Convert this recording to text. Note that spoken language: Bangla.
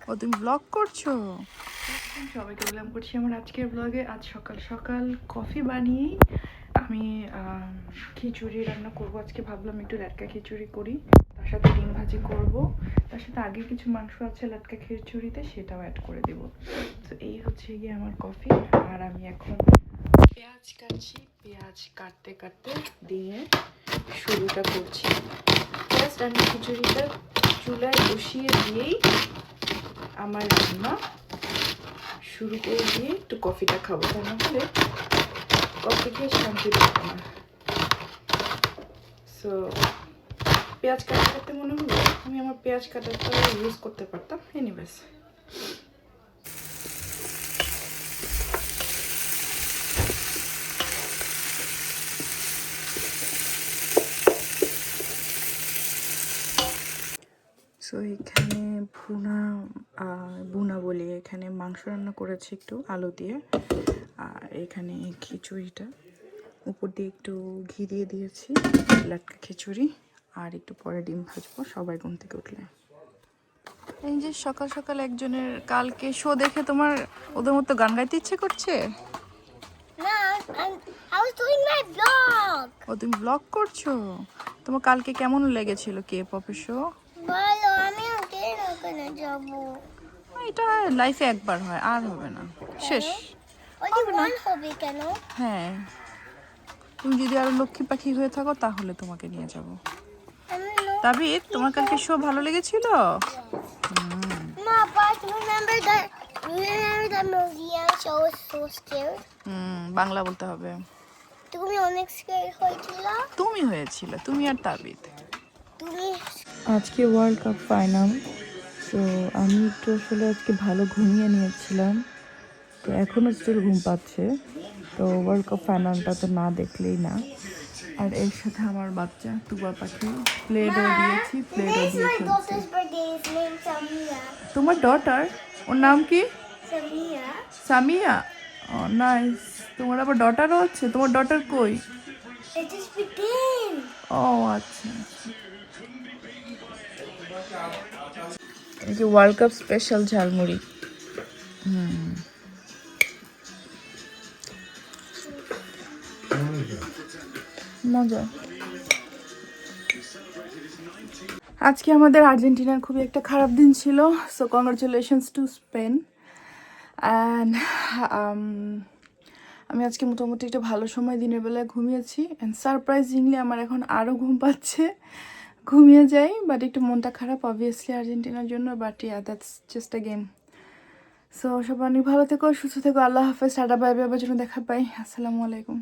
ও তুমি ব্লগ করছো? সবাইকে ওয়েলকাম করছি আমার আজকের ব্লগে। আজ সকাল সকাল কফি বানিয়েই আমি খিচুড়ি রান্না করব। আজকে ভাবলাম একটু লাটকা খিচুড়ি করি, তার সাথে ডিম ভাজি করব, তার সাথে আগে কিছু মাংস আছে লাটকা খিচুড়িতে, সেটাও অ্যাড করে দেব। তো এই হচ্ছে গিয়ে আমার কফি। আর আমি এখন পেঁয়াজ কাটছি। পেঁয়াজ কাটতে কাটতে দিয়ে শুরুটা করছি। জাস্ট আমি খিচুড়িটা চুলায় বসিয়ে দিয়েই আমার রান্না শুরু করে দিয়ে একটু কফিটা খাবো, তা না হলে কফি খেয়ে শান্তি পাবো না। সো পেঁয়াজ কাটতে কাটতে মনে হলো আমি আমার পেঁয়াজ কাটাটা ইউজ করতে পারতাম। এনিওয়েজ, সো এখানে ভুনা বলি, এখানে মাংস রান্না করেছি একটু আলু দিয়ে। আর এখানে খিচুড়িটা উপর দিয়ে একটু ঘি দিয়ে দিয়েছি, লাটকা খিচুড়ি। আর একটু পরে ডিম ভাজবো সবাই ঘুম থেকে উঠলে। এই যে সকাল সকাল একজনের কালকে শো দেখে তোমার ওদের মতো গান গাইতে ইচ্ছে করছে? No, I was doing my vlog. ও তুমি ব্লগ করছো? তোমার কালকে কেমন লেগেছিল কে পপের শো? বলো, আমি কেন ওখানে যাবো? এটা লাইফে একবার হয়, আর হবে না, শেষ। ওই ওয়ান হবে কেন? হ্যাঁ, তুমি যদি আরো লক্ষ্মী পাখি হয়ে থাকো তাহলে তোমাকে নিয়ে যাব। আমি তাবিদ, তোমার কালকে শো ভালো লেগেছিল? মা, but remember that museum show was so scared. Bangla বলতে হবে। তুমি অনেক scared হয়েছিল। তুমি হয়েছিল, তুমি আর তাবিদ। তুমি আজকে ওয়ার্ল্ড কাপ ফাইনাল, তো আমি একটু আসলে আজকে ভালো ঘুমিয়ে নিয়েছিলাম, তো এখনও স্টিল ঘুম পাচ্ছে। তো ওয়ার্ল্ড কাপ ফাইনালটা তো না দেখলেই না। আর এর সাথে আমার বাচ্চা তুবা পাখি প্লেডও দিয়েছি, প্লেডও Today's দিয়ে my খেলছে। daughter's birthday. His name's Samia. তোমার ডটার, ওর নাম কি? Samia. সামিয়া। ও নাইস, তোমার আবার ডটারও আছে? তোমার ডটার কই? It just began. ও আচ্ছা, এই যে ওয়ার্ল্ড কাপ স্পেশাল ঝালমুড়ি। মজা। আজকে আমাদের আর্জেন্টিনার খুবই একটা খারাপ দিন ছিল। So congratulations to Spain. And আমি আজকে মোটামুটি একটা ভালো সময় দিনের বেলায় ঘুমিয়েছি। অ্যান্ড সারপ্রাইজিংলি আমার এখন আরও ঘুম পাচ্ছে, ঘুমিয়ে যাই। বাট একটু মনটা খারাপ অবভিয়াসলি আর্জেন্টিনার জন্য, but yeah that's just a game. So সবাই অনেক ভালো থেকো, সুস্থ থেকো। আল্লাহ হাফেজ, টাটা, বাই বাই। আবার জন্য দেখা পাই। আসসালামু আলাইকুম।